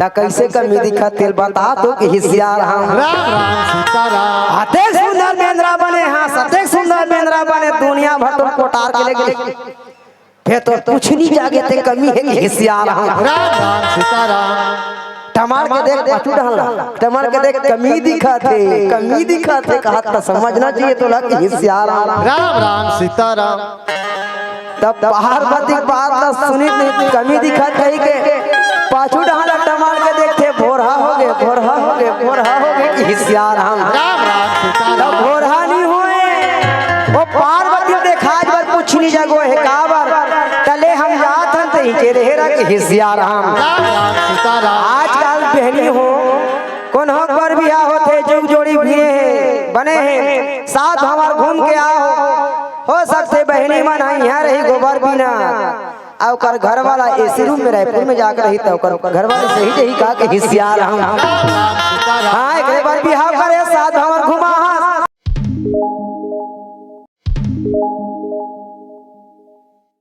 ता कैसे कमी दिखा तेल बता तो कि हिसियार हम राम राम सीताराम। आते सुंदर बेंद्रा बने हाँ सते सुंदर बेंद्रा बने दुनिया भर तो कोटार के लेके फिर तो कुछ नहीं जागे ते कमी है कि हिसियार हम राम राम सीताराम। टमार के देख पाछू डाला टमार के देख कमी दिखा थे कहा था समझना चाहिए तो लग हिसियार हम राम राम सीताराम। तब पार्वती बात ना सुनी कमी दिखा थे के पाछू डाला टमार के देखते भोरहा हो गए कि हिसियार हम राम राम सीताराम। भोरहा नहीं हुए वो पार्वती देखा आज बार कुछ नहीं जगो है काबर तले हम जात हन ते के रहेरा के हिसियार हम राम राम सीताराम। आजकल पहली हो कौन हो पर बियाह होते जुग जोड़ी भी बने हैं साथ हमार घूम के आओ हो सकते बहनी मन यहाँ रही गोबर बिना और कर घर वाला एसी रूम में रायपुर में जाकर रही तो कर घर वाले सही सही कहा कि हिसियार हम हाँ एक बार बियाह करे साथ हमार घुमा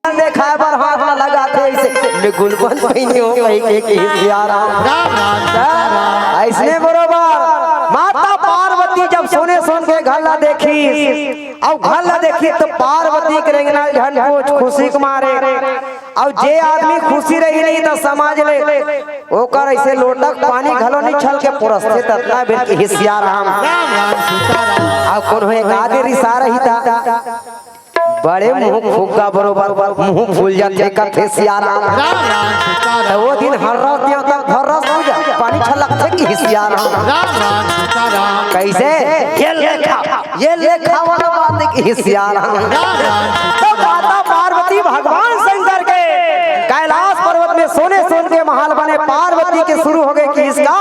देखा बार हाथ लगाते ऐसे गुलबन पहिनी हो कहीं के हिसियार हम राम राम सीताराम। ऐसने बरोबर माता पार्वती जब सोने सोन के घल्ला देखी और घल्ला देखी तो पार्वती के रेंगना झन कुछ खुशी के मारे और जे आदमी खुशी रही नहीं तो समाज ले ओकर ऐसे लोटक पानी घलो नहीं छल के पुरस्ते ततना बेर के हिसियार हम राम राम सीताराम। और कौन है आगे रिसा रही था बड़े मुंह फुग्गा बरोबर मुंह फूल जाते कथे सियार राम राम सीताराम। वो दिन हर रात देव तक भर रस पूजा पानी छलक थे कि हिसियार राम राम सीताराम। कैसे ये लेखा वाला बात है कि हिसियार राम राम। तो माता पार्वती भगवान शंकर के कैलाश पर्वत में सोने सोन के महल बने पार्वती के शुरू हो गए कि इसका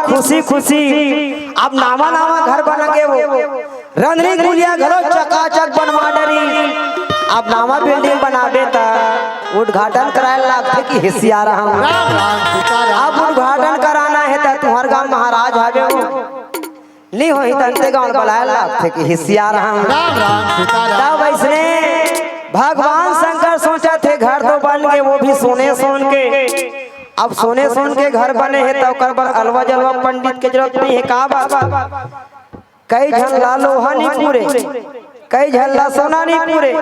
खुशी खुशी अब नामा घर बन गए वो रंधरी गुलिया घरों चकाचक बनवा डरी अब नामा बिल्डिंग बनाबे ता उद्घाटन कराए लागते कि हिसियार हम राम राम सीताराम। अब उद्घाटन कराना है ता तुम्हार गांव महाराज आवे नहीं होई तंते गांव बुलाए लागते कि हिसियार हम राम राम सीताराम। तब ऐसने भगवान शंकर सोचा थे घर तो बन गए वो भी सोने सोन के अब सोने सोन के घर बने हैं तो कर पर अलवा जलवा पंडित के जरूरत नहीं है का बाबा कई झल्ला लोहा नहीं पूरे कई झल्ला सोना नहीं पूरे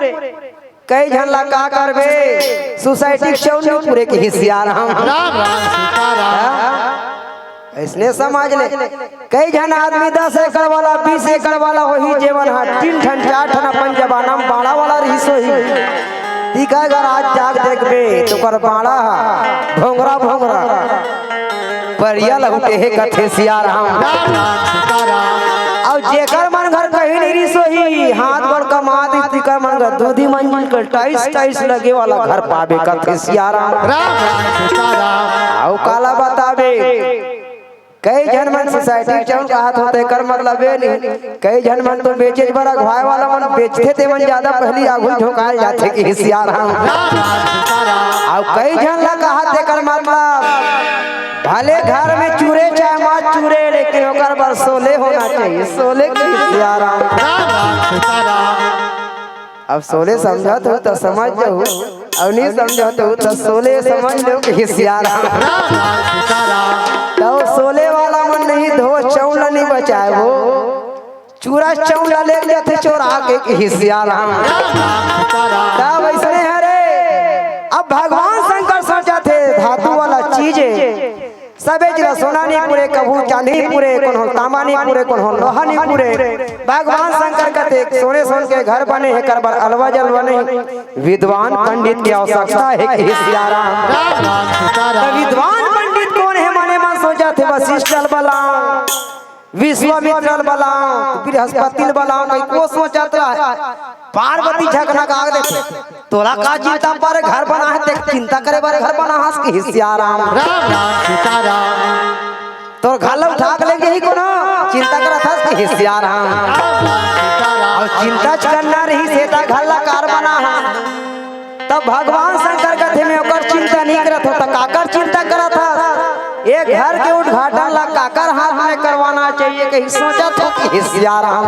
कई झल्ला का करबे सोसाइटी शो नहीं पूरे के हिसियार हम राम राम सीताराम। इसने समझ ले कई जन आदमी 10 एकड़ वाला 20 एकड़ वाला वही जीवन हा 3 ठन 4 ठन अपन जबाना में बाड़ा वाला रही सोही ठीक है अगर आज जाग देखबे तो कर बाड़ा भोंगरा भोंगरा परिया लगते है कथे सियार हम राम राम सीताराम। और जेकर मन घर कहीं नहीं सोही हाथ गोड़ कमा दी कर मन घर दूधी मंजिल कर टाइस लगे वाला घर पाबे कथे सियार हम राम राम सीताराम। आओ काला बताबे कई जन मन सोसाइटी चौन कहत होते कर मतलब ये नहीं कई जन मन तो बेचे बड़ा घाय वाला मन बेचते ते मन ज्यादा पहली आगू ठोकाल जाते कि हिसियार हम और कई जन ला कहत ते कर मतलब भले घर में चूरे चाहे माँ चूरे लेकिन ओकर बर सोले होना चाहिए सोले के हिसियार अब सोले समझत हो तो समझ जाओ और नहीं समझत हो तो सोले समझ लो कि हिसियार तो सोले वाला मन नहीं धो चौला नहीं बचाए वो चूरा चौला ले लेते चोरा के हिसियार तब ऐसे हरे अब भगवान शंकर सोचा थे धातु वाला चीजें सबे जरा सोना नहीं पूरे कबू चांदी नहीं पूरे कौन हो तांबा नहीं पूरे कौन हो लोहा नहीं पूरे भगवान शंकर कहते सोने सोन के घर बने हैं करबर अलवा जलवा नहीं विद्वान पंडित की आवश्यकता है कि हिसियारा विद्वान पंडित कौन है माने मन सोचा थे वशिष्ठ बला विश्वामित्र बला बृहस्पति बला को सोचा था पार्वती झगना का देखे तोरा का चिंता पर घर बना है ते चिंता करे बारे घर बना हंस के हिसियाराम तो घर ठाक लेंगे ही कोनो चिंता करा था कि हिसियाराम और चिंता करना रही सेता घर ला कार बना है तब भगवान शंकर कथे में ओकर चिंता नहीं करत हो त काकर चिंता करत था एक घर के उद्घाटन ला काकर हाथ में करवाना चाहिए कहीं सोचा था कि हिसियाराम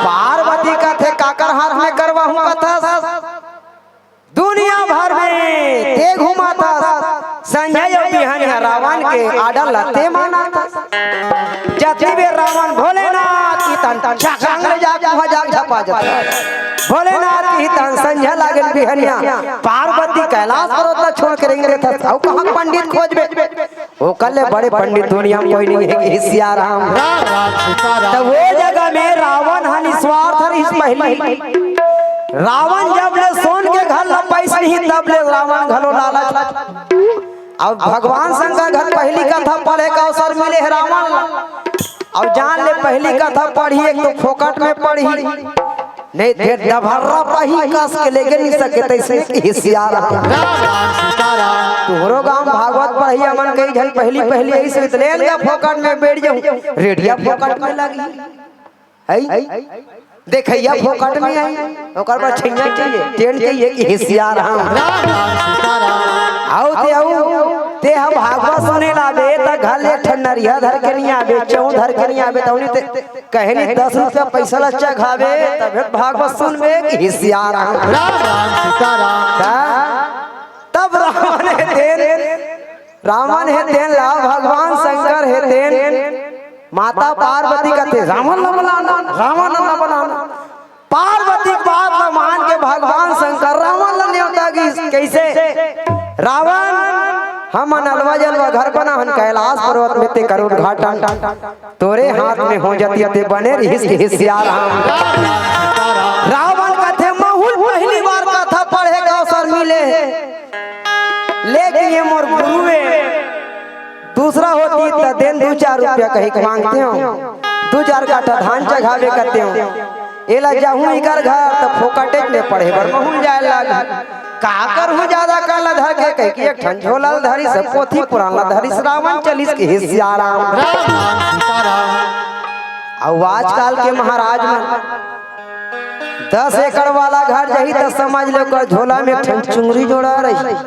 पार्वती कथे काकर हाथ में करवाऊं कथा दुनिया भर में ते घुमा था संजय और बिहानिया रावण के आडर लते माना था जति बे रावण भोलेनाथ की तन तन छांगले जाग वहां जाग झपा जाता भोलेनाथ की तन संजय लागल बिहानिया पार्वती कैलाश पर्वत छोड़ के रेंगे था औ कहां पंडित खोजबे वो कल्ले बड़े पंडित दुनिया में कोई नहीं है कि हिसियाराम तो वो जगह में रावण हा निस्वार्थ रही पहली रावण जब ले सोन के घर ला पैसा नहीं तब ले रावण घलो लालच अब भगवान शंकर घर पहली कथा पढ़े का अवसर मिले है रावण अब जान ले पहली कथा पढ़ी एक तो फोकट में पढ़ी नहीं ढेर डभर्रा पही कस के लेके नहीं सके तैसे हिसियार तोहरो गांव भागवत पढ़ी अमन कई जन पहली पहली ऐसे ले लिया फोकट में बैठ जाऊं रेडिया फोकट में लगी है देखैया फोकट में आई ओकर पर छैया चाहिए टेंट चाहिए कि हिसियार आओ ते हम भागवत सुने लाबे त घर ले ठन्नरिया धर के नहीं आबे चौ धर के नहीं आबे तौनी ते कहनी 10 रुपया पैसा लच्चा खावे तब भागवत सुनबे कि हिसियार तब रावण है देन ला भगवान शंकर है देन माता पार्वती कहते रावण न बनाना पार्वती बात न मान के भगवान शंकर रावण न न्योता की कैसे रावण हम अलवा जलवा घर बना हन कैलाश पर्वत में ते करो उद्घाटन तोरे हाथ में हो जाती ते बने हिसियार रावण कहते महूल पहली बार कथा पढ़े का अवसर मिले लेकिन ये मोर गुरुए दूसरा होती तो दिन 2-4 रुपया कहीं मांगते हो 2-4 काठा धान चढ़ावे करते हो एला जाहूं इकर घर तो फोकटे में पढ़े बर महूल जाए लागा काकर हो ज्यादा काला धर के कह कि एक ठन झोला धरी सब पोथी पुराना धरी श्रावण 40 के हिसियाराम और आजकल के महाराज में 10 एकड़ वाला घर जही तो समझ लो कर झोला में ठन चुंगरी जोड़ा रही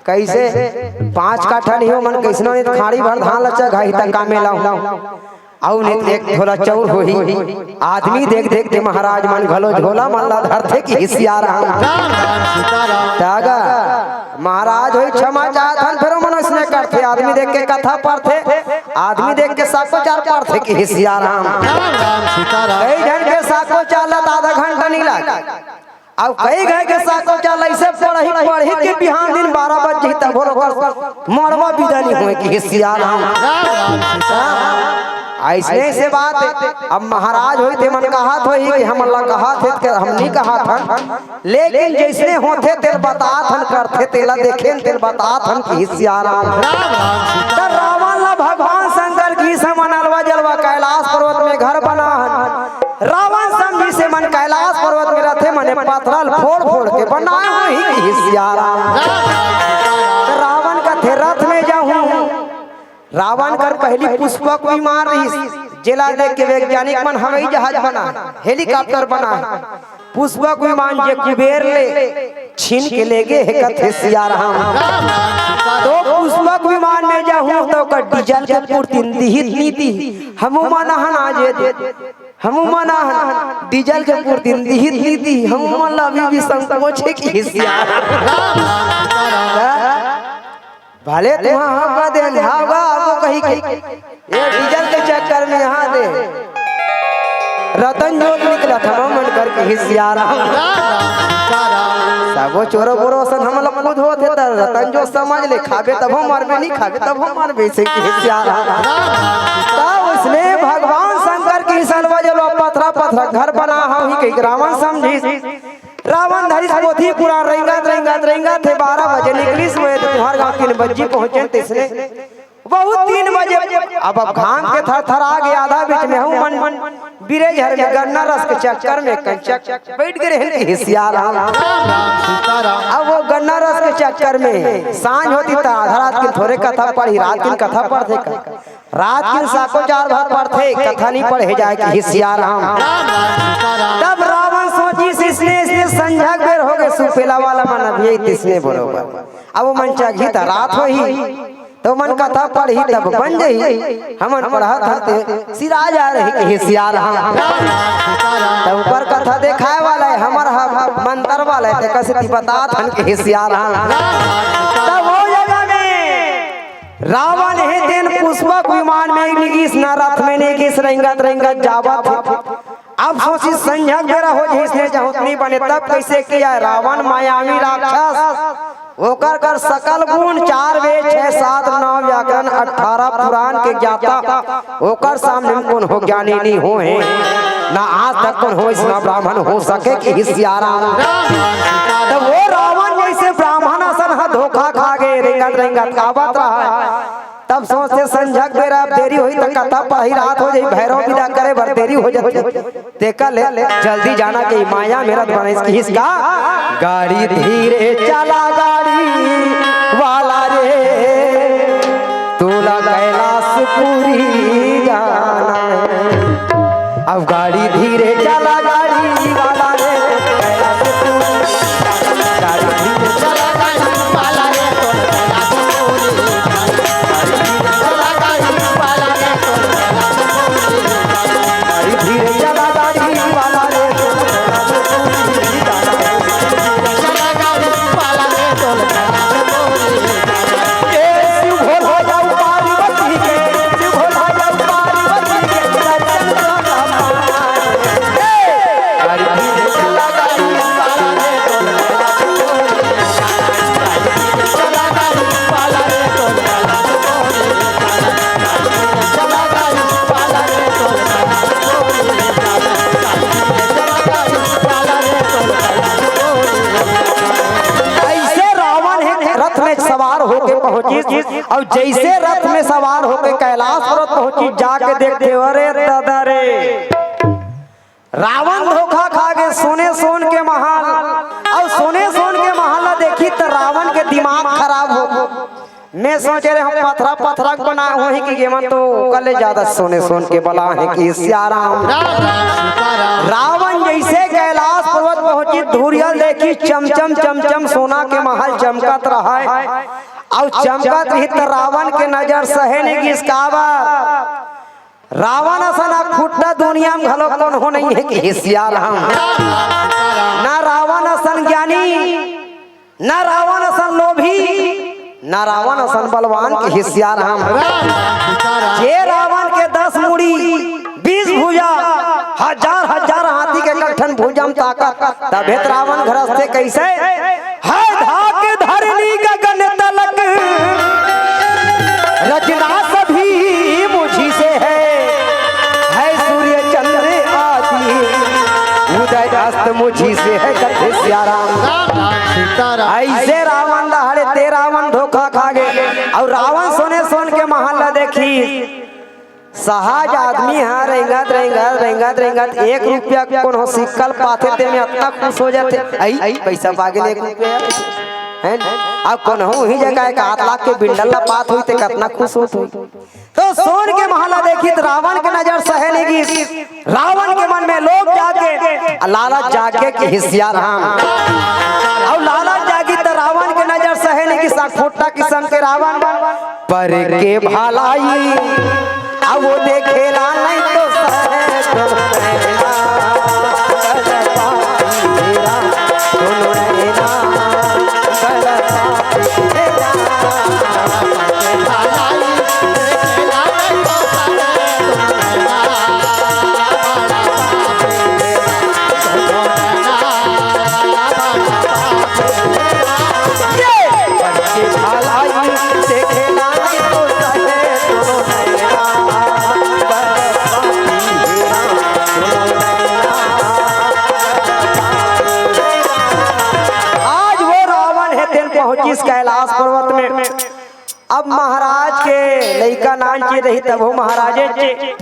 कैसे 5 काठा नहीं हो मन कैसनो ने खाड़ी भर धान लचा घाई तक कामे लाऊं आउ ने एक झोला चौर होही आदमी देख देख के महाराज मन घलो झोला मल्ला धरथे कि हिसियार तागा महाराज होई क्षमा चाहत फिर मन इसने करथे आदमी देख के कथा पढ़थे आदमी देख के साको चार पढ़थे कि हिसियार कई जन के साको चालत आधा घंटा नहीं लाग अब कई गए के साको चाल ऐसे पढ़ी के बिहान दिन 12 बजे तक भोर मरवा विदा नहीं हुए कि हिसियार ऐसे से बात अब महाराज होई थे मन कहा था कि हम अल्लाह कहा थे हम नहीं कहा था लेकिन जैसे होते तेल बतात हन करते तेला देखे तेल बतात हन की हिसियार रावण ला भगवान शंकर की समान अलवा जलवा कैलाश पर्वत में घर बना हन रावण समझी से मन कैलाश पर्वत में रहते मने पत्थर फोड़ फोड़ के बनाए हुई की हिसियार रावण का थे रथ में जाऊं रावण कर पहली पुष्पक विमान रही, जिला देख के वैज्ञानिक मन हवाई जहाज बना, हेलीकॉप्टर बना, पुष्पक विमान जे कुबेर ले छीन के ले गए है कथे सिया राम। तो पुष्पक विमान में जाऊं तो का डीजल के पूर्ति निहित नीति हमू मनहन आजे दे, हमू मनहन डीजल के पूर्ति निहित नीति हमू मन अभी भी संकोच है कि सिया भले तुम का दे होगा वो कहीं ये डीजल के चक्कर में यहाँ दे रतन जोत निकला था मन करके हिसिया राम। सबो चोरो बोरो सन हम लोग खुद होते त रतन जो समझ ले खाबे तब हम मरबे नहीं खाबे तब हम मरबे से कि हिसिया राम। तब उसने भगवान शंकर की सलवा जलो पथरा पथरा घर बना हम ही कहीं रावण समझी रावण धरी पोथी पूरा रेंगा थे 12 बजे निकली सवेरे तुम्हार गांव 3 बजे पहुंचे तिसने बहुत 3 बजे अब घाम के थर आ गया आधा बीच में हूं मन बिरे झर में गन्ना रस के चक्कर में कंचक बैठ गए हैं हिसिया राम। अब वो गन्ना रस के चक्कर में सांझ होती था आधा रात की थोड़े कथा पढ़ी रात की कथा पढ़ते रात की साको 4 बार पढ़ते कथा नहीं पढ़े जाए कि हिसिया राम। तब रावण सोची इसने संझा बेर हो गए सुपेला वाला मन अभी तिसने बरोबर अब वो मन चाहिए था रात हो ही तो मन कथा पढ़ी तब बन जाई हमन पढ़ा था सिरा जा रही हिसिया राम। तब ऊपर कथा देखाए वाला है हमर मंत्र वाला है कसती बता थन के हिसिया राम। तब वो जगह में रावण है दिन पुष्पक विमान में निगिस न रथ में निगिस रेंगत जावा थे। अब सोची संझा बेरा हो जिसने नहीं बने तब कैसे किया रावण मायावी राक्षस ओकर कर सकल गुण 4 वेद 6 7 9 व्याकरण 18 पुराण के ज्ञाता ओकर सामने कौन हो ज्ञानी नहीं हो है ना आज तक कौन हो इसमें ब्राह्मण हो सके कि हिसिया राम। तो वो रावण जैसे ब्राह्मण असन हा धोखा खा गए रेंगत आवत रहा। तब सोचते संझक बेरा देरी हुई तो कथा पढ़ी रात हो जाई भैरव विदा करे भर देरी हो जाती देखा ले जल्दी जाना कि माया मेरा बने इसकी हिस्सा गाड़ी धीरे चला गाड़ी वाला रे तोला कैलाश पूरी जाना अब गाड़ी धीरे चला गाड़ी वाला रे कैलाश पूरी गाड़ी धीरे चला गाड़ी वाला रे धीरे चला गाड़ी वाला रे और जैसे रथ में सवार होके कैलाश पर्वत पहुंची जाके देखते अरे दादा रे रावण धोखा खा गए सोन के महल और सोन के महल देखी तो रावण के दिमाग खराब हो मैं सोचे रहे हम पथरा बना हो कि गेमन तो कल ज्यादा सोन के बला है कि सियाराम। रावण जैसे कैलाश पर्वत पहुंची धूरियल देखी चमचम सोना के महल चमकत रहा है और चमकत रही तो रावण के नजर सहे नहीं कि इसका रावण असना फुटना दुनिया में घलो कौन हो नहीं है कि हिसिया राम। ना रावण असन ज्ञानी ना रावण असन लोभी ना रावण असन बलवान के हिसिया राम। जे रावण के 10 मुड़ी 20 भुजा हजार हाथी के कठन भुजम ताकत तबे रावण घरस्ते कैसे है धाक धरनी गगन तलक रचना सभी मुझी से है सूर्य चंद्र आदि उदय अस्त मुझी से है कथे सियाराम। ऐसे रावण दहाड़े ते रावण धोखा खा गए और रावण सोन के महल देखी सहज आदमी है रेंगत 1 रुपया कौन हो सिक्कल पाथे ते में इतना खुश हो जाते आई पैसा पागे 1 रुपया अब कोनहू ही जगह का 8 लाख के बिंडल ला पात हुई ते कितना खुश होत हुई। तो सोन के महला देखी तो रावण के नजर सहे लगी। रावण के मन में लोग जागे लालच जागे के हिस्सा राम और लालच जागी तो रावण के नजर सहे लगी। साखोटा किस्म के रावण पर के भलाई अब वो देखेला नहीं तो सहे तो नैना करता मेरा दोनों नैना इस कैलाश पर्वत में अब महाराज के लड़का नान चे रही तब हो महाराजे चे।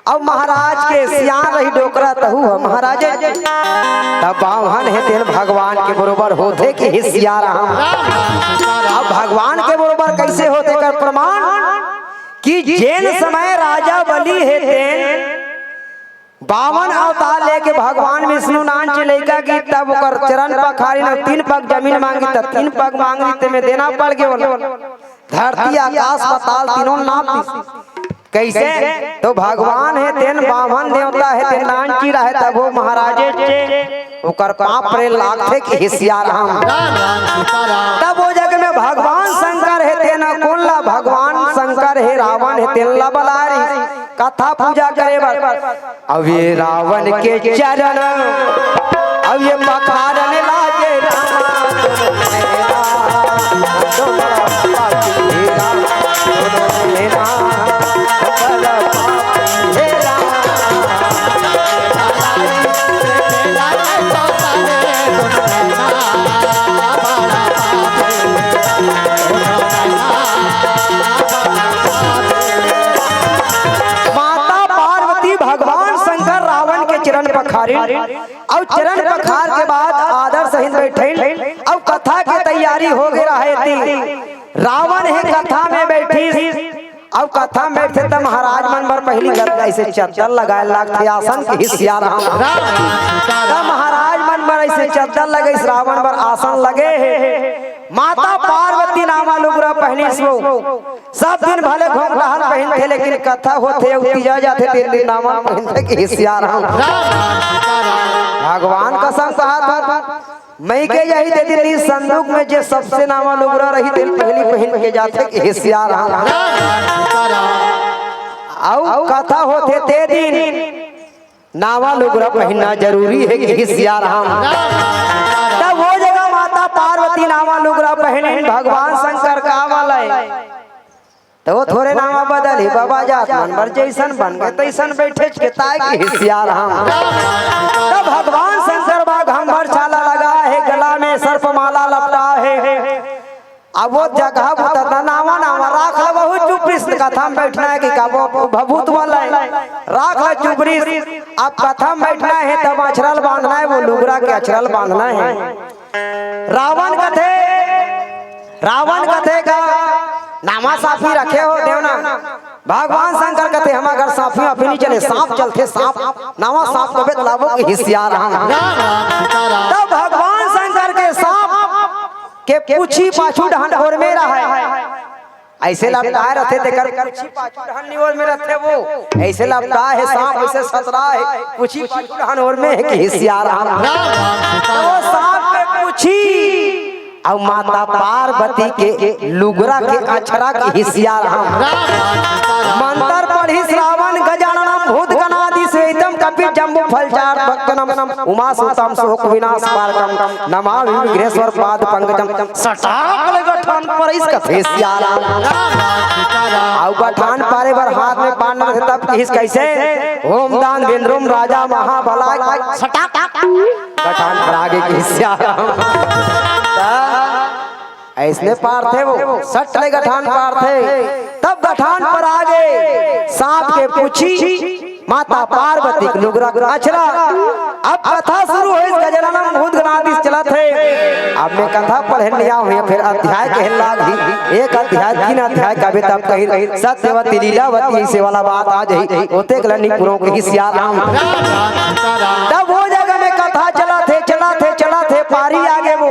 अब महाराज के सियान रही डोकरा तहु महाराजे चे। तब बावहन है तेन भगवान के बरोबर होते कि हिस्सा राम। अब भगवान के बरोबर कैसे होते कर प्रमाण कि जेन समय राजा बलि है तेन 52 अवतार लेके भगवान विष्णु नान चे लइका की तब ओकर चरण पखारी न 3 पग जमीन मांगी त 3 पग मांगी ते में देना पड़ गए। धरती आकाश पाताल तीनों नाप कैसे तो भगवान है तेन 52 देवता है तेन नान ची रहे तब वो महाराजे चे ओकर पाप रे लाख थे कि हिस्सा राम। तब वो जगह में भगवान शंकर है तेन कोल्ला भगवान शंकर है रावण है तेन ला बलारी कथा पूजा करे बर। अब ये रावण के चरण अब ये पखारन लागे और चरण पखार के बाद आदर सहित बैठे और कथा की तैयारी हो गई रहे थी। रावण है कथा में बैठी और कथा में बैठे तब महाराज मन पर पहली गद्दा ऐसे चद्दर लगाए लाग थे आसन के हिस्सा राम। तब महाराज मन पर ऐसे चद्दर लगे रावण पर आसन लगे है। माता पार्वती नामा लुगरा पहनी सो सब दिन भले घोंघटाहन पहन थे लेकिन कथा होते उतीजा जाते 3 दिन नामा पहनते के हिस्सा राम। भगवान कसम कहा था मैं के यही दे दिल्ली संदूक में जे सबसे नामा लुगरा रही दिल पहली पहन के जाते के हिस्सा राम। आओ कथा होते ते दिन नामा लुगरा पहनना जरूरी है कि हिस्सा राम। तब वो जगह माता पार्वती नामा लुगरा पहने भगवान शंकर का वाला तो वो थोड़े नामा बदल ही बाबा जात मन बर जैसन बन गए तैसन बैठे के ताय के हिस्सा राम। तब भगवान शंकर बाग हमर छाला लगा है गला में सर्प माला लपटा है। अब वो जगह बता नामा नामा राख ले बहुत चुपरिस कथा में बैठना है कि काबो भभूत वाला है राख ले चुपरिस। अब कथा में बैठना है तब अछरल बांधना है वो लुगरा के अछरल बांधना है। रावण कथे का नामा साफी रखे हो देवना। भगवान शंकर कहते हम अगर साफी अभी नहीं चले सांप चलते सांप नामा सांप कबे तलाबो के हिस्सा राम। तब भगवान शंकर के सांप के पूछी पाछू डहन और में रहा ऐसे लपटाए रहते देकर पूछी पाछू डहन निवर में रहते वो ऐसे लपटाए है सांप ऐसे सतरा है पूछी पाछू डहन और में है कि हिस्सा राम। वो सांप पे पूछी और माता पार्वती के लुगरा के अछरा के हिस्सा राम। मंत्र पढ़ी श्रावण गजाननम भूत गणादि श्वेतम कपि जम्बू फलचार भक्तनम उमा सुतम शोक विनाश पारकम नमामि विघ्नेश्वर पाद पंकजम सटाक गठान पर इस का हिस्सा राम। और गठान पारे बर हाथ में पान रखे तब हिस कैसे ओम दान वेंद्रम राजा महाबला सटाक गठान पर आगे के हिस्सा राम। ऐसने पार थे वो सट ले गठान पार थे। तब गठान पर आगे सांप के पूछी माता पार्वती के लुगरा अछरा। अब कथा शुरू हुई, गजननम भूत गणाधीश चला थे। अब मैं कथा पढ़े लिया हुई, फिर अध्याय कह लागी। एक अध्याय 3 अध्याय का भी तब कही सत्यवती लीलावती से वाला बात आ जाई होते कलनी पुरों के सिया राम। तब वो जगह में कथा चला थे पारी आगे वो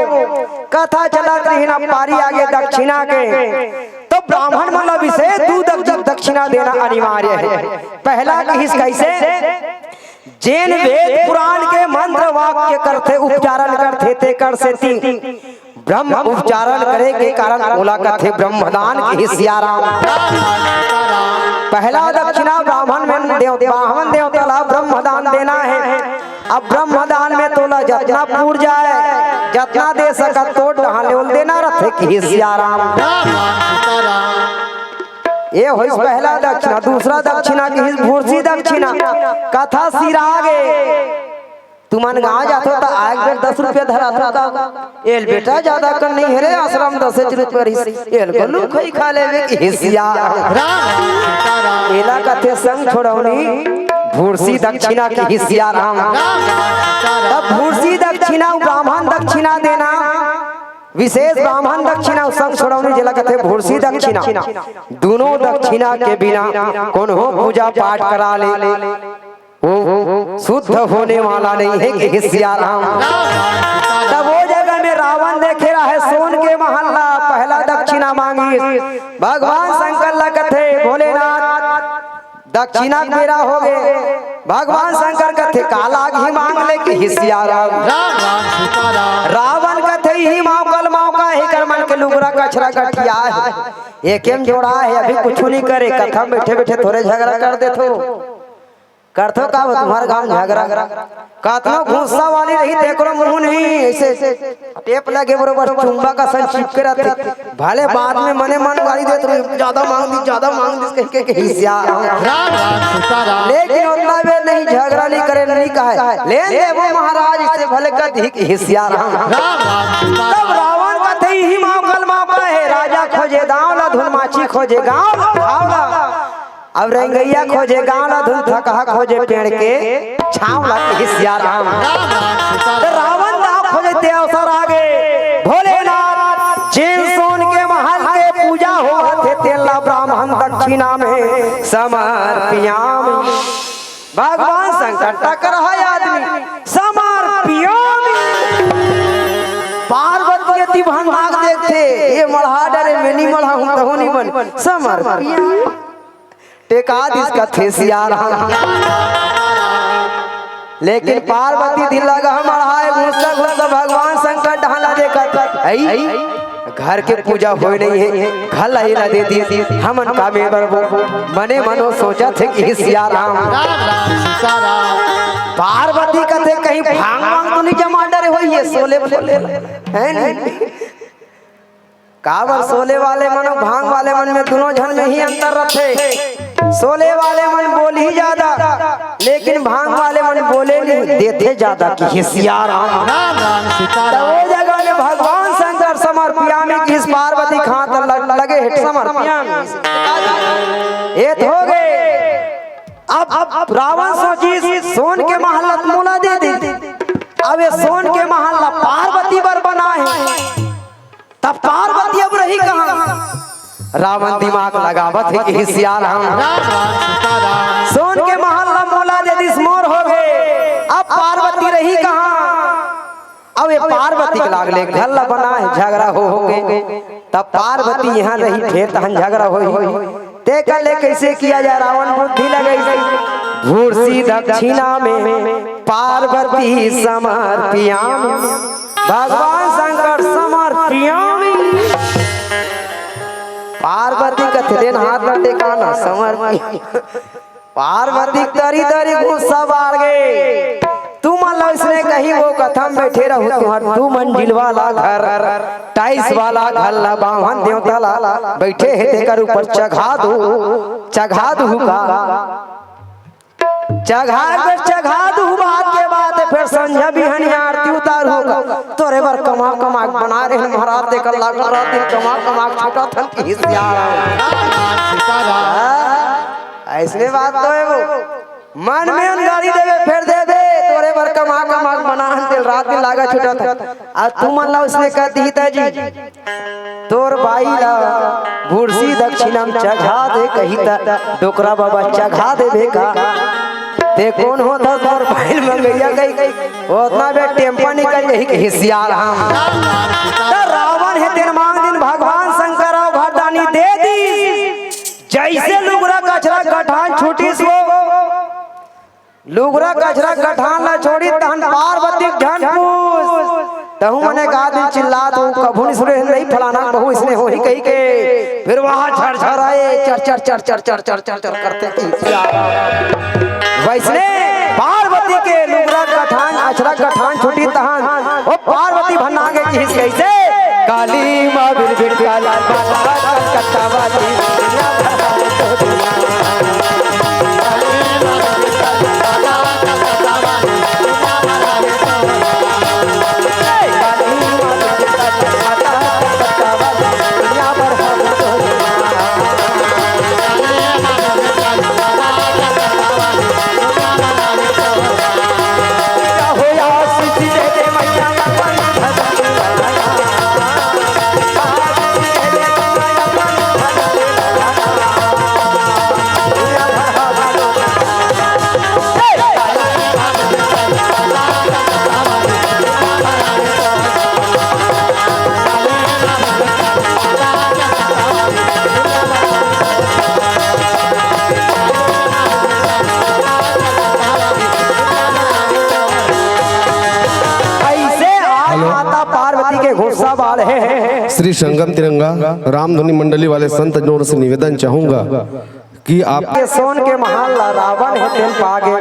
कथा चला रही ना, पारी आगे दक्षिणा के। तो ब्राह्मण मतलब विशेष दूध दक्षिणा देना अनिवार्य है। पहला किस कैसे जैन वेद पुराण के मंत्र वाक्य करते उच्चारण करते थे कर से ब्रह्म उच्चारण करे के कारण बोला करते ब्रह्मदान के सिया राम। पहला दक्षिणा ब्राह्मण में देवता ब्रह्मदान देना है। अब ब्रह्मदान में तोला जितना पूर जाए जितना दे सका तो ढाल देना रथे की सिया राम। ये हो पहला दक्षिणा। दूसरा दक्षिणा की भूर्सी दक्षिणा कथा सिरा आगे तुमन गाँव जाते तो आग बेर 10 रुपया धरा था। एल बेटा ज्यादा कर नहीं है रे आश्रम 10 रुपया एल को लू खई खा ले हिसिया एला कथे संग छोड़ौनी भूर्सी दक्षिणा की हिसिया राम। तब भूर्सी दक्षिणा ब्राह्मण दक्षिणा देना विशेष ब्राह्मण दक्षिणा संग छोड़ौनी जिला कथे भूर्सी दक्षिणा। दोनों दक्षिणा के बिना कौन हो पूजा पाठ करा ले वो शुद्ध होने वाला नहीं है कि हिसिया राम। तब वो जगह में रावण देखे रहा है सोन के महल्ला पहला दक्षिणा मांगी। भगवान शंकर लगते भोलेनाथ दक्षिणा मेरा हो गए। भगवान शंकर कथे काला घी मांग ले कि हिसिया राम। रावण कथे ही मौकल मौका ही कर मन के लुगरा कचरा कटिया है एक जोड़ा है अभी कुछ नहीं करे। कथा बैठे बैठे थोड़े झगड़ा कर दे तो करथो का तुम्हारे गांव झगड़ा कतनो गुस्सा वाली रही तेकरो मुंह नहीं ऐसे टेप लगे बरोबर चुंबा का सन चिपके रहते भले बाद में मने मन गाली देते ज्यादा मांग दी कह के हिस्सा। लेकिन उतना वे नहीं झगड़ा नहीं करे नहीं कहा ले वो महाराज इससे भले का हिस्सा। तब रावण का थे ही मौका है राजा खोजे दावला धुन माछी खोजे गाँव। अब रंगैया खोजे गाँव धुन थका खोजे पेड़ के छाव हिस्सा राम। रावण दाव खोजे ते अवसर आगे भोलेनाथ जिन सोन के महल के पूजा हो थे तेला ब्राह्मण दक्षिणा में समर्पियामि। भगवान शंकर टकर है आदमी समर्पियामि। पार्वती यदि भाग देखते ये मढ़ा डरे में नहीं मढ़ा हूं तो नहीं बन समर्पियामि टेकादीस का थे सिया राम। लेकिन पार्वती दिल लगा मढ़ाए घुसा भगवान शंकर ढाला देखा घर के पूजा हो नहीं है घर ला दे दी हमन का मेबर मने मनो सोचा थे कि सिया राम। पार्वती कहते कहीं भांग भांग तो नहीं जमा डरे हो ये सोले है नहीं कावर सोले वाले मन भांग वाले मन में दोनों जन में ही अंतर रखे। सोले वाले मन बोल ही ज्यादा लेकिन भांग वाले मन बोले नहीं देते ज्यादा की हिसिया राम। वो जगह में भगवान शंकर समर्पियामि की इस पार्वती खात लगे हिट समर्पियामि ये हो गए। अब रावण सोची सोन के महल मोला दे दी। अब ये सोन के महल पार्वती पर बना है तब पार्वती अब रही कहां। रावण दिमाग लगावत है कि हिसिया राम। सोन के महल मोला यदि मोर हो गए अब पार्वती रही कहां। अब ये पार्वती के लागले घर बना है झगड़ा हो गए तब पार्वती यहाँ रही फिर तहन झगड़ा हो ते कले कैसे किया जाए रावण बुद्धि लगे भूर्सी दक्षिणा में पार्वती समर्पियामि। भगवान शंकर समर्पियामि। पार्वती का दिन हाथ न टेकाना समर्पियामि। पार्वती तरी तरी गुस्सा बाढ़ गए। तुम अल्लाह इसने कही वो कथा में बैठे रहो तुम्हारा 2 मंजिल वाला घर टाइल्स वाला घर बावन देवता ला बैठे है तेकर ऊपर चढ़ा दू का चघा दू बात के बाद फिर संझा बिहनी आरती उतार होगा तोरे बर कमा बना रहे महाराज देकर लाग रात दिन कमा छूटा थन की हिस्सा। ऐसने बात तो है वो मन में उन गाड़ी देवे फिर दे दे तोरे बर कमा कमा बना दिल रात दिन लागा छुटा था आज तू मन ला उसने कह दी जी तोर बाई ला भूरसी दक्षिणम चघा दे कही ता डोकरा बाबा चघा दे बेका ते कौन होता तोर बाई मंगैया गई उतना बे टेम्पा निकल गई कि हिसियार हम रावण है तेन मांग दिन भगवान शंकर और घरदानी दे दी जैसे लुगरा कचरा गठान छूटी सो लुगरा कचरा गठान ना छोड़ी तहन पार्वती ध्यान पूछ तहु मने का दिन चिल्ला तो कभू नहीं सुने नहीं फलाना बहु इसने हो ही कही के फिर वहां झरझर आए चर चर चर चर चर चर चर चर करते वैसने पार्वती के लुगरा गठान अचरा गठान छूटी तहन ओ पार्वती भन्ना के किस कैसे काली मां बिन बिन काला कट्टा बाजी श्री संगम तिरंगा रामधुनी मंडली वाले संत जोर से निवेदन चाहूंगा कि आप सोन के महल रावण है तेल पागे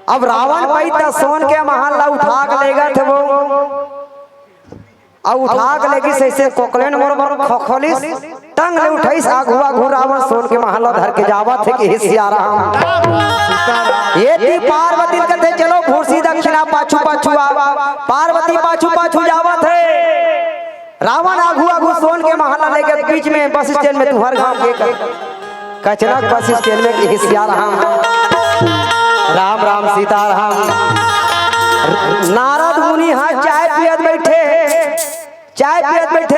अब रावण भाई तो सोन के महल ला उठा के लेगा थे वो अब उठा के लेगी सैसे कोकलेन मोर खखोलिस टंग ले उठाइस आगु आगु रावण सोन के महल ला धर के जावा थे कि हिसियारा ये थी पार्वती कहते चलो भूसी दक्षिणा पाछू पाछू पार्वती पाछू पाछू जावा थे रावण आगू आगू सोन के महल लेके बीच में बस स्टैंड में तू हर गांव के कचरा बस स्टैंड में हिसियार राम राम सीताराम नारद मुनि हाथ चाय पियत बैठे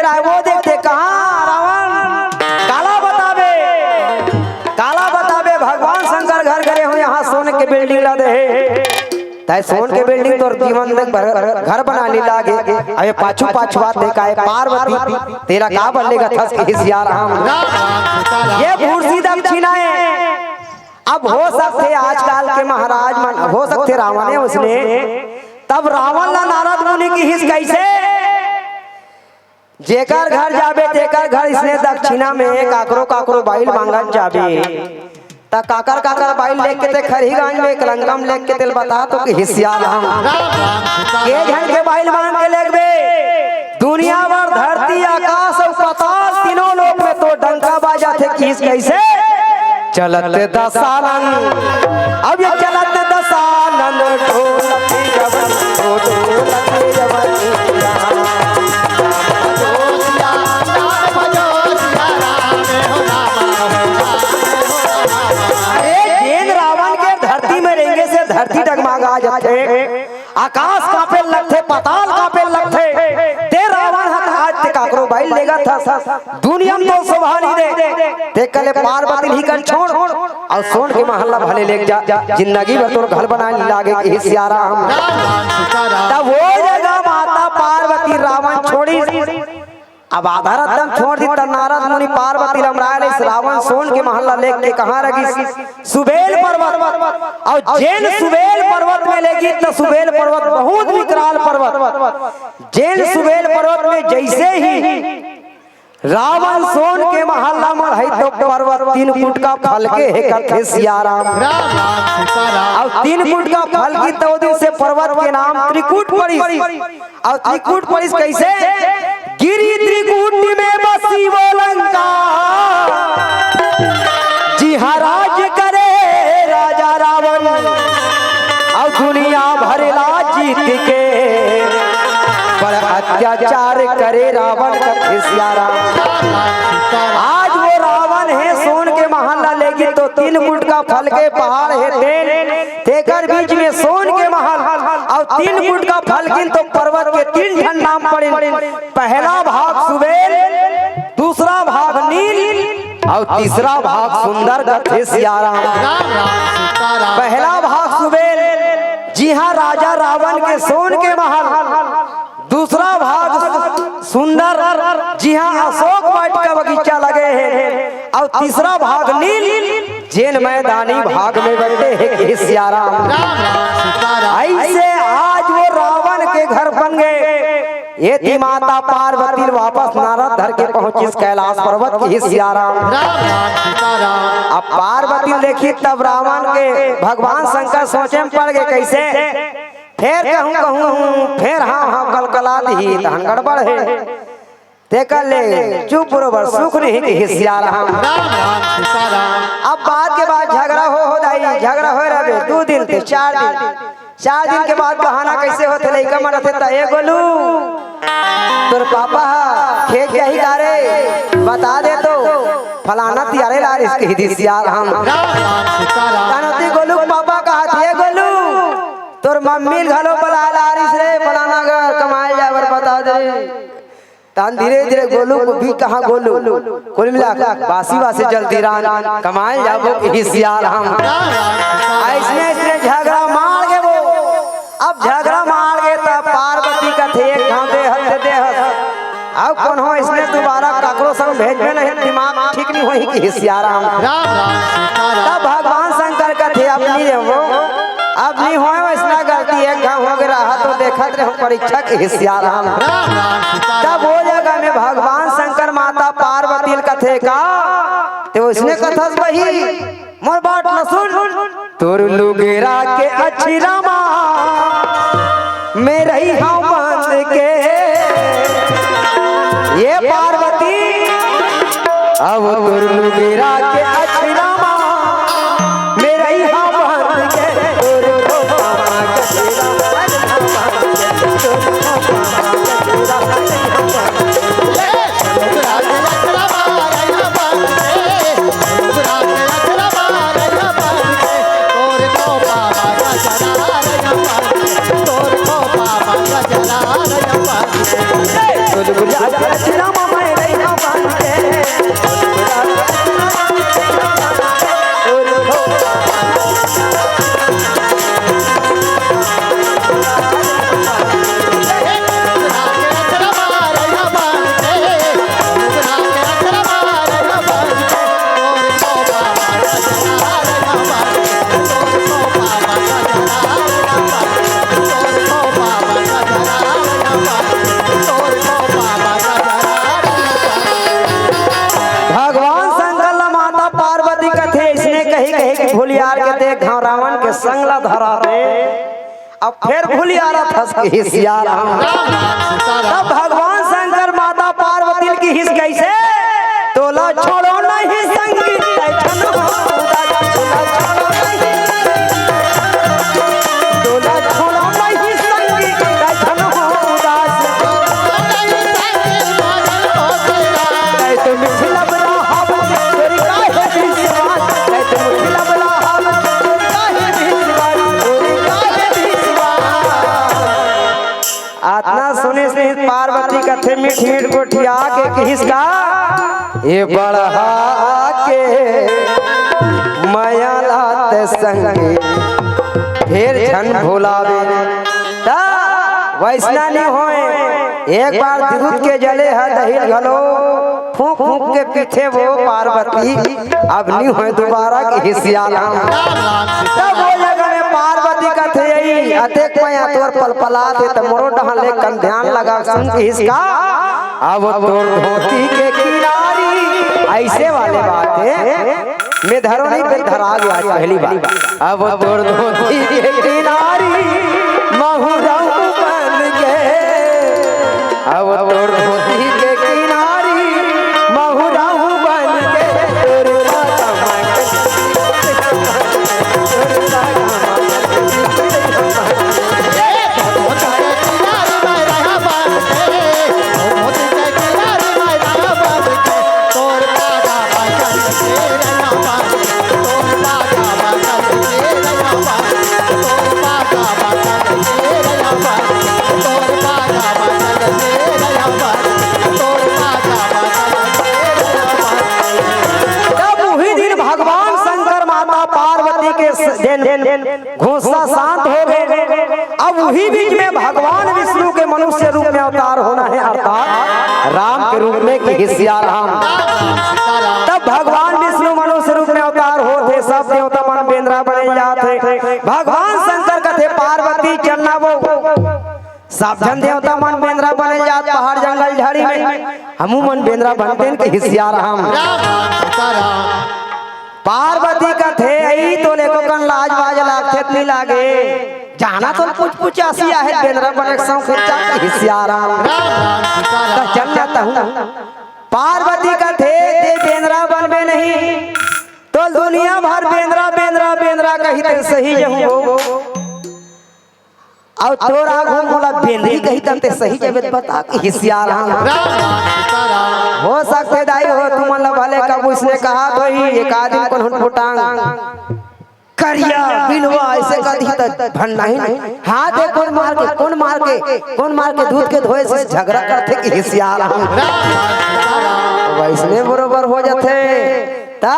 रहे वो देखते कहाँ रावण काला बतावे भगवान शंकर घर गए हो यहाँ सोने के बिल्डिंग ला दे ताई सोन के बिल्डिंग तो जीवन घर बनाने लागे अबे पाछू पाछू बात देखा है पार्वती तेरा क्या बल्लेगा थस के हिसियार ये भूरसी दक्षिणा है अब हो सकते आजकल के महाराज मन हो सकते रावण है उसने तब रावण ला नारद मुनि की हिस कैसे जेकर घर जाबे तेकर घर इसने दक्षिणा में काकरो काकरो बाइल मांगन जाबे ता काकर काकर बाइल लेके ते खरीगंज में कलंगम लेके तेल बता तो कि हिसियार हम ये झंड के बाइल मांग के लेबे दुनिया भर धरती आकाश और पाताल तीनों लोक में तो डंका बाजा थे किस कैसे चलत दसानन अब ये चलत दसानन ढोलकी जवन ढोलकी जवन धरती डगमगा जाते आकाश कांपे लगते पाताल कांपे लगते ते रावण हाथ ते काकरो बाइल लेगा था दुनिया में तो शोभा नहीं दे ते कले पार्वती ही कर छोड़ और सोन के महल्ला भले ले जा जिंदगी भर तोर घर बनाने लागे हिसियारा हम तब वो जगह माता पार्वती रावण छोड़ी अब आधा रत्न छोड़ दी तब नारद मुनि पार्वती रमरायल रावण सोन के महल्ला लेके कहाँ रगी सुबेल पर्वत और जैन सुबेल पर्वत में लेगी तो सुबेल पर्वत बहुत विकराल पर्वत जैन सुबेल पर्वत में जैसे ही रावण सोन के महल्ला में है तो पर्वत 3 फुट का फल के है कथे सियाराम और 3 फुट का फल की तो दिन से पर्वत के नाम त्रिकूट पड़ी और त्रिकूट पड़ी कैसे गिरी त्रिकूट में बसी वो लंका जी हाँ राज करे राजा रावण और दुनिया भरला जीत के पर अत्याचार करे रावण का सियारा आज वो रावण है सोन के महल्ला ले लेगी तो 3 गुट का फल के पहाड़ है तेल, तेकर बीच में सोन के महल, और 3 गुट का फल गिन तो पर्वत के 3 ठन नाम पड़े। पहला भाग सुबेल, दूसरा भाग नील और तीसरा भाग सुंदर गथे सियाराम। राम राम सीताराम। पहला भाग सुबेल, जी हाँ राजा रावण के सोन के महल। दूसरा भाग सुंदर, जी हाँ अशोक वाट का बगीचा लगे हैं। और तीसरा भाग नील, जैन मैदानी भाग में बैठे हैं कि सियाराम। राम राम सीताराम। ऐसे आज वो रावण के घर बन गए। ये थी माता पार्वती वापस नारद धर के पहुंची इस कैलाश पर्वत की सियाराम। राम राम सीताराम। अब पार्वती देखी तब रावण के भगवान शंकर सोचे में पड़ गए कैसे, फिर कहूँ कहूँ फिर हाँ हाँ कलकला दी धन गड़बड़ है, देखा ले चुप बरोबर सुख नहीं की सियाराम। राम राम सीताराम। अब बात के बाद झगड़ा हो जाई, झगड़ा हो रहे 2 दिन थे 4 दिन, 4 दिन के बाद बहाना कैसे होते लइका मन थे त ए गोलू तोर पापा खे क्या ही गारे बता दे तो फलाना तियारे लारिस के दी सियाराम। राम राम सीताराम। तानती गोलू पापा कहा थे गोलू तोर मम्मी घलो बला लारिस रे फलाना घर कमाए जावर बता दे। तान धीरे धीरे गोलू को भी कहा गोलू कुल मिला बासी बासी जल्दी रान कमाए जाबो कि सियाराम। राम राम सीताराम। ऐसने झगड़ा मार गए वो। अब झगड़ा मार गए तब पार्वती का थे एक गाँव दे अब कौन हो इसने दोबारा काकरो संग भेजबे नहीं, दिमाग ठीक नहीं होई कि सियाराम। राम राम सीताराम। तब भगवान शंकर का थे अपनी वो अब नहीं होए वैसना गलती एक गाँव हो गया तो देखत रहे परीक्षा के सियाराम। राम राम सीताराम। तब वो जगह में भगवान शंकर माता पार्वती कथे का तो उसने कथस वही मोर बात न सुन तोर लुगेरा के अच्छी रामा मेरे ही हाँ बंद के ये पार्वती अब तोर लुगेरा के अच्छी रामा मेरे ही हाँ बंद के तोर मामा के भूलियार के देख रावण के संगला धरा रे अब फिर भूलियार था सियाराम। तब भगवान शंकर माता पार्वती की हिस कैसे तोला छोड़ो नहीं संगी तोला छोड़ो नहीं संगी तो मिथिला बला तोरी काहे विश्वास तो मिथिला बला आतना सुने से पार्वती कथे मीठ मीठ गोठिया के किसका ये बढ़ा के माया लात संगे फिर छन भुलावे ता वैसना नहीं होए एक बार दूध के जले है दही घलो फूंक फूंक के पीछे वो पार्वती अब नहीं होए दोबारा की सियाराम। तब वो जगह में पार्वती का थे यही अतेक पया तोर पलपला थे त मोरो डहन ले कन ध्यान लगा सुन के इसका अब तोर धोती के किनारी ऐसे वाले बात है मैं धरो नहीं पे धरा गया आज पहली बार अब तोर धोती के किनारी महुरा बन के अब तोर धोती के किनारी महुरा बन के गुस्सा शांत हो गए। अब वही बीच में भगवान विष्णु के मनुष्य रूप में अवतार होना है, अर्थात राम के रूप में कि सिया राम। तब भगवान विष्णु मनुष्य रूप में अवतार होते, सब देवता मन बेंद्रा बने जाते। भगवान शंकर कथे पार्वती चलना वो सब जन देवता मन बेंद्रा बने जात, पहाड़ जंगल झाड़ी में हमू मन बेंद्रा बनते के सिया राम। पार्वती कथे यही तो लेको कन लाज बाज लागथे नहीं लागे, जाना तो पूछ आसिया है बेंद्रा बने सौ खर्चा के सिया राम चल जाता हूँ। पार्वती कथे ते बेंद्रा बनबे नहीं तो दुनिया भर बेंद्रा बेंद्रा बेंद्रा कही ते सही जहूँ और तोरा घूम बोला बेंद्री कही तब सही जब बता कि सिया राम। हो सकते दाई हो तुम भले कब उसने कहा तो ही एक आदमी को फुटांग करिया बिलवा ऐसे कदी तक भंडा ही नहीं हाथ है कौन मार के दूध के धोए से झगड़ा करते कि सिया राम वैसने बरोबर हो जाते ता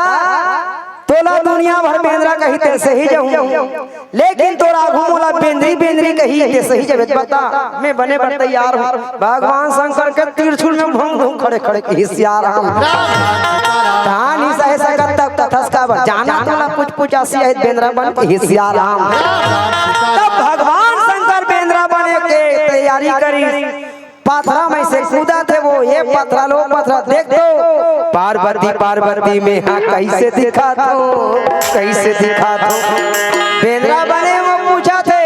तोला दुनिया भर बेंद्रा कही ते सही जाऊं, लेकिन तोरा घूमोला बेंद्री बेंद्री कही ते सही जब बता मैं बने पर तैयार हूं। भगवान शंकर के त्रिशूल में भंग भंग खड़े खड़े की सिया राम कहानी सहे सकत तब तथस्का बर जाना तोला पूछ आसी है बेंद्रा बन के सिया राम। तब भगवान शंकर बेंद्रा बने के तैयारी करी, पाथरा में से कूदा थे वो, ये पथरा लो पथरा देख दो पार्वती में हाँ कैसे दिखा दो बेंद्रा बने वो पूछा थे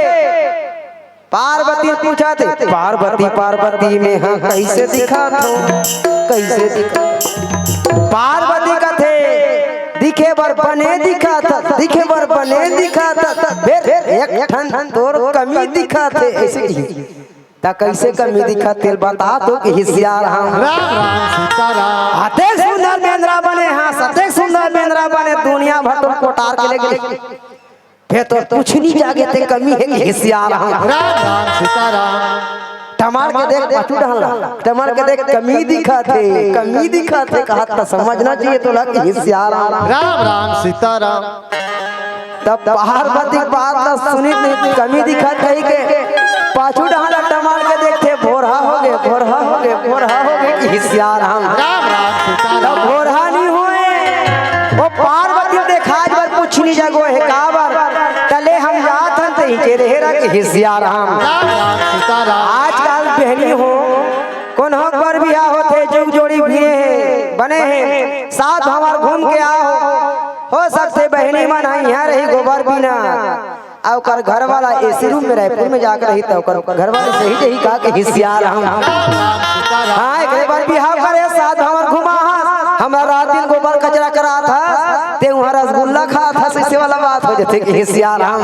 पार्वती में हाँ कैसे दिखा दो पार्वती का थे दिखे बर बने दिखा था एक ठन तोर कमी दिखा थे ऐसे ता कैसे कमी दिखा तेल बता तो कि सिया राम आते सुंदर बेंद्रा बने, हाँ सते सुंदर बेंद्रा बने दुनिया भर तो कोटार के लेके फिर तो कुछ नहीं जागे ते कमी है कि सिया राम। टमार के देख पाछू डाला टमार के देख कमी दिखा थे कहा था समझना चाहिए तो लग कि सिया राम सीताराम। तब पार्वती बात सुनी नहीं कमी दिखा कही के पाछू डाला टमार के देखते भोरहा हो गए कि सिया राम। तब भोरहा नहीं हुए वो पार्वती देखा बार पूछनी जगो है काबर तले हम जात हन ते चेहरा के सिया राम। आजकल बहनी हो कौन हो पर बियाह होते जुग जोड़ी भी बने हैं साथ हमार घूम के आओ हो सकते बहनी मन यहाँ रही गोबर बिना और घर वाला एसी रूम में रायपुर में जाकर रही तो घर वाले सही कहा कि सिया राम। हाँ एक बार बिहाव करे साथ हमार घुमा हमारा रात दिन गोबर कचरा करा था ते वहाँ रसगुल्ला खा था से वाला बात हो जाते कि सिया राम।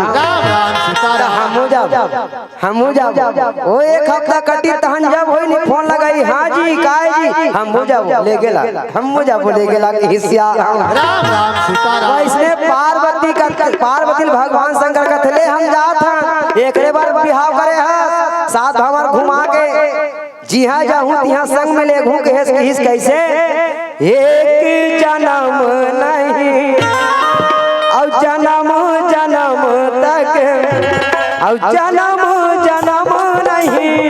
हमू जाओ वो एक हफ्ता कटी तहन जब होई नहीं फोन लगाई हाँ जी काय जी हमू जाओ ले गेला कि सिया राम। इसने पार्वती भगवान शंकर का थले हम जात हैं एक बार बिहाव करे है साथ हमार घुमा के जी हाँ जाऊँ यहाँ संग में ले घूम के हिस कैसे एक जन्म नहीं और जन्म नहीं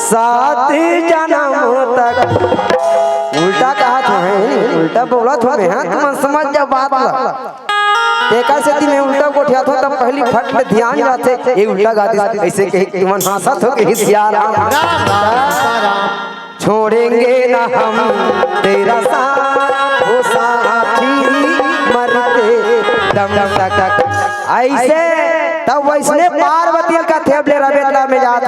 7 जन्म तक। उल्टा कहा था उल्टा बोला था हाँ तुम समझ जा बात देखा से मैं उल्टा को उठा था तब पहली फट में ध्यान जाते ये उल्टा गाती ऐसे कहे मन हंसत हो कि सिया राम छोड़ेंगे ना हम तेरा साथ हो साथी मरते दम तक ऐसे। तब वैसने पार्वती का थेबले रबेला में जात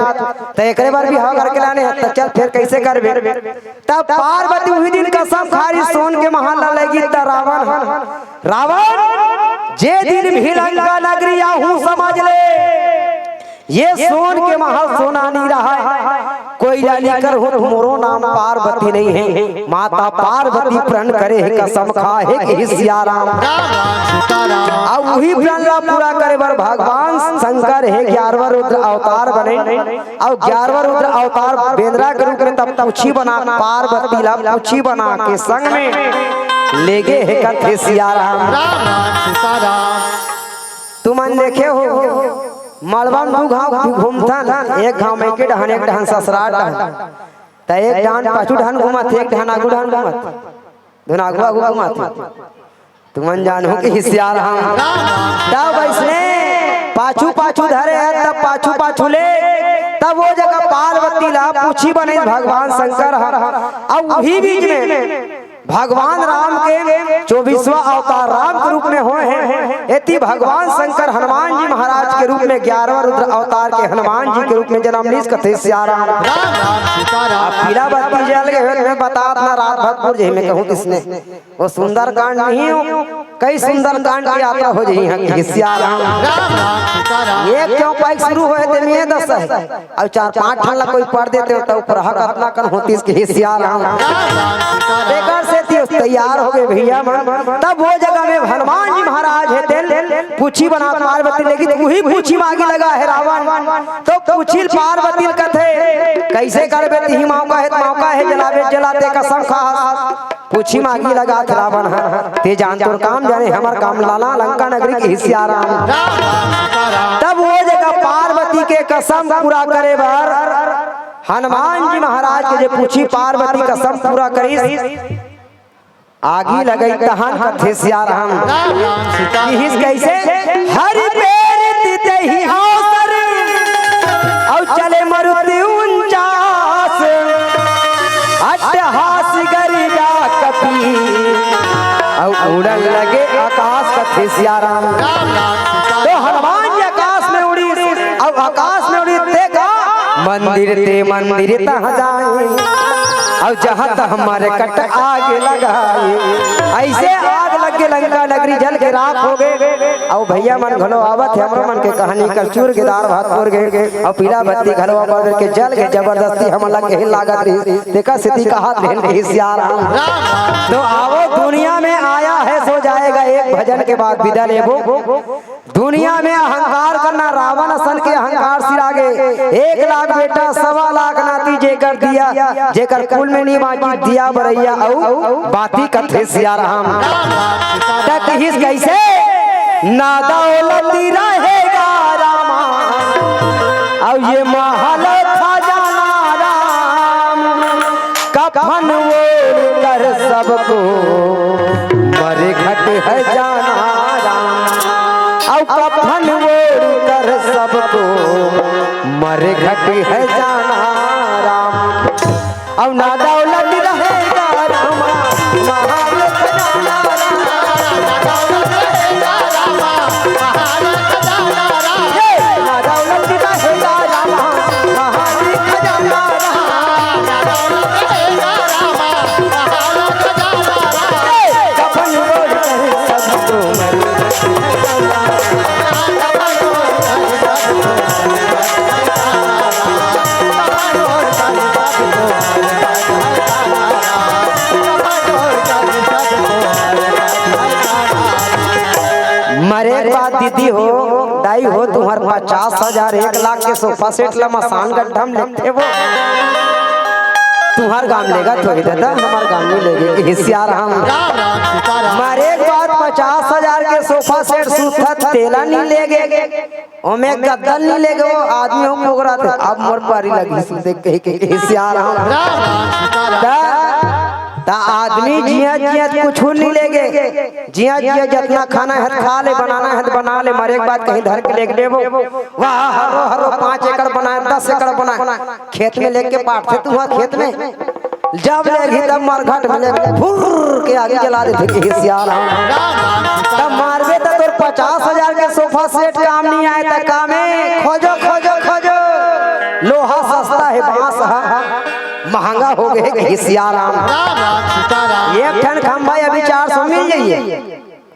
तो एक बार भी हाँ करके लाने तो चल फिर कैसे करबे। तब पार्वती वही दिन कसम खारी सोन के महल लगी त रावण जे दिन भी लंका नगरी आहू समझ ले ये सोन के महल सोना नहीं रहा है कोई लेकर हो मोरो नाम पार्वती नहीं है माता पार्वती प्रण करे है कसम खाए कि सिया राम। अब वही प्रण ला पूरा करे बर भगवान शंकर है 11वां रुद्र अवतार बने और 11वां रुद्र अवतार बेंद्रा के रूप में तब पूछी बना पार्वती ला पूछी बना के संग में ले गए है कथे सिया राम। तुम तुमन देखे हो मलबा में दू गांव घूमथन, एक गांव में के डहन एक डहन ससुराल डहन, त एक डहन पाछू डहन घुमत, एक डहन आगू डहन घुमत, दोनों आगू आगू घुमत। तुमन जानू कि हिसियार हम तब ऐसने पाछू पाछू धरे है, तब पाछू पाछू ले, तब वो जगह पार्वती ला पूछी बने भगवान शंकर और वही बीच में भगवान राम के 24वां अवतार राम के रूप में हुए हैं। एति भगवान शंकर हनुमान जी महाराज के रूप में 11वां रुद्र अवतार के हनुमान जी के रूप में जन्म लीस कथे सियाराम पीला बत्ती जल गए मैं बता अपना रात भरपूर जी में कहूँ किसने वो सुंदर कांड नहीं हो, कई सुंदर कांड की यात्रा हो जाई सियाराम। एक क्यों पाइक शुरू हुए थे में 10 है और 4-5 ठन ला कोई पढ़ देते हो तो ऊपर हक अपना कर होती इसके सियाराम बेकार से थी तैयार हो गए भैया मन। तब वो जगह में हनुमान जी महाराज है दिल पूछी बना पार्वती लेकिन वही पूछी मांगी लगा है रावण, तो पूछी पार्वती कथे कैसे कर बेती ही मौका है जलावे जलाते कसम खा पूछी मांगी लगा रावण ते जान तोर काम जाने हमार काम लाला लंका नगरी के हिस्साराम। तब वो जगह पार्वती के कसम पूरा करे बार हनुमान जी महाराज के जे पूछी पार्वती कसम पूरा करी आगी लगई तहन कथे सियाराम कैसे हरि पेर ते ही अवसर और चले मरुति 49 अट्टहास गरिया कपी और उड़न लगे आकाश कथे सियाराम। तो हनुमान जी आकाश में उड़ी और आकाश में उड़ी देखा मंदिर तहाँ जाए और जहाँ तक हमारे कट आग लगाए ऐसे आग लग के लंका नगरी जल के राख हो गए। और भैया मन घलो आवत है हमरो मन के कहानी कर चूर के दार भात पुर गए और पीला बत्ती घलो पर के जल के जबरदस्ती हम लग के लागत रही देखा सिद्धि का हाथ लेन रही सियाराम। तो आओ दुनिया में आया है सो जाएगा एक भजन के बाद विदा लेबो। दुनिया में अहंकार करना रावण असन के अहंकार सिरागे 1 लाख बेटा 1.25 लाख नाती जेकर दिया जेकर कुल में नहीं बाकी दिया बरैया औ बाती कथे सियाराम। तक हिस कैसे ना दौलती रहेगा रामा और ये महल खजाना राम कफन ओढ़ कर सबको मरे घट है जाना राम और कफन ओढ़ कर सबको मरे घट है जाना राम और ना दौलत रहेगा रामा महल खजाना ना दौलत रहेगा रामा महल खजाना कफन ओढ़ कर सबको मरे बात दीदी हो दाई हो तुम्हार 50,000 1 लाख के सोफा सेट ला मसान गड्ढा में लेते वो तुम्हार गांव लेगा तो दादा हमार गांव में लेगे हिस्सा हम मारे बात 50,000 के सोफा सेट सूथा तेला नहीं लेगे ओमे गद्दल नहीं लेगे वो आदमी हो पोगरा थे अब मोर पारी लगी देख के हिस्सा हम ता आदमी जिया जिया कुछ नहीं लेगे जिया जिया जितना खाना है खा ले बनाना है बना ले मरे के बाद कहीं धर के लेके देबो वाह हरो हरो 5 एकड़ बनाए 10 एकड़ बनाए खेत में लेके पाटते तू खेत में जब लेगी तब मरघट में लेके फुर के आगे जला देते कि हिस्सा तब मारबे तो तोर 50,000 के सोफा सेट काम नहीं आए त काम है खोजो खोजो खोजो लोहा सस्ता है बांस महंगा हो गए हिस्साराम। एक ठन खंभा अभी 400 मिल जाइए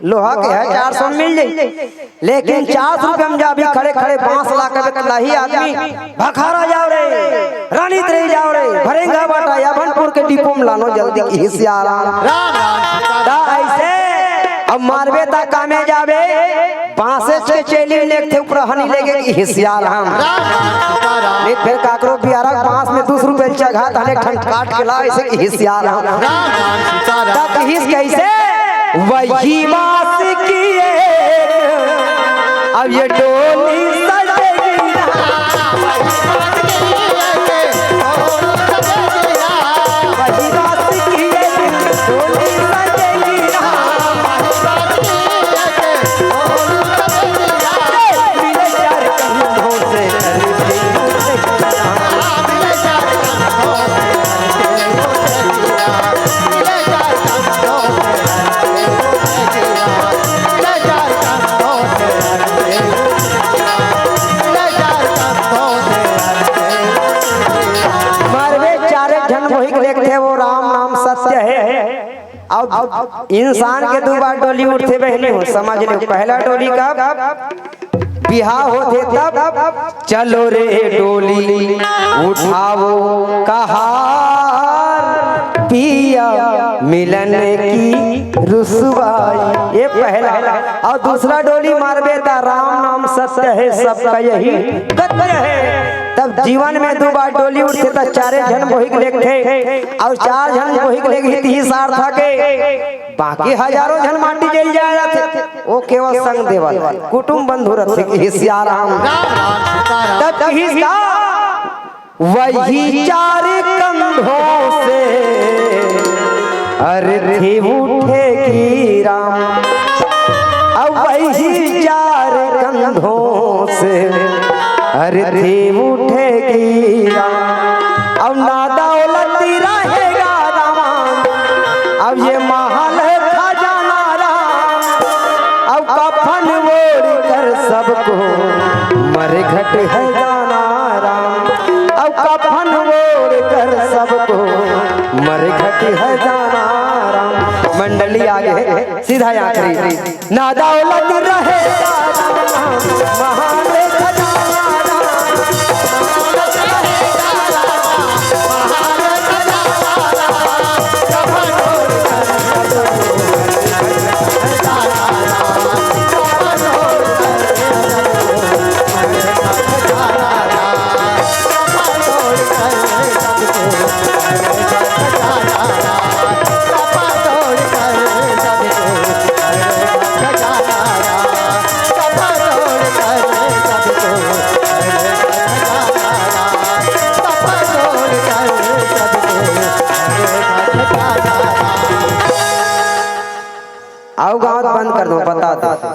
लोहा के है 400 मिल जाइए लेकिन 400 रुपये में अभी खड़े खड़े बांस ला के लाही आदमी भखारा जाओ रे रानीत रही जाओ रे भरेंगा बाटा याभनपुर के डिपो में लानो जल्दी हिस्साराम। ऐसे अब मारबे ता कामे जाबे बांसे से चेली लेके ऊपर हनी लेगे हिस्साराम। एक फिर काकरो बियारा बांस में 2 रुपए जगह थाने ठंड काट के ला ऐसे हिस्साराम। तक हिस कैसे वही बात किए अब ये डोली सजेगी वही बात की ये डोली सजेगी मिले चार कंधों से मारवे चारे जन वही देखते वो राम नाम सत्य है। अब इंसान के दो बार डोली उठते बहनी हो समझ लो। पहला डोली का बिहार होते तब चलो रे डोली उठाओ कहार पिया मिलन की रुसवाई, ये पहला। और दूसरा डोली मारबे ता राम नाम सत्य है सबका यही सत्य है। तब जीवन में दो बार डोली उठते तब चारे जन वही लेते और चार जन वही लेगी ही सार्थक है। बाकी हजारों जन माटी जल जाया थे वो केवल संग देवल कुटुंब बंधु रथे कि सियाराम तब हिस्सा वही चार कंधों से अर्थी उठेगी राम। अब वही चार कंधों से अर्थी उठेगी राम। अब ना दौलती रहेगा राम, अब ये महल खजाना राम। अब कफन ओढ़ कर सबको मरघट है जाना राम। अब कफन ओढ़ कर सबको मरघट है जाना राम। मंडली आगे सीधा आखिरी ना दौलत रहेगा राम, महल खजाना राम। आओ गाँव बंद कर दो बता दो।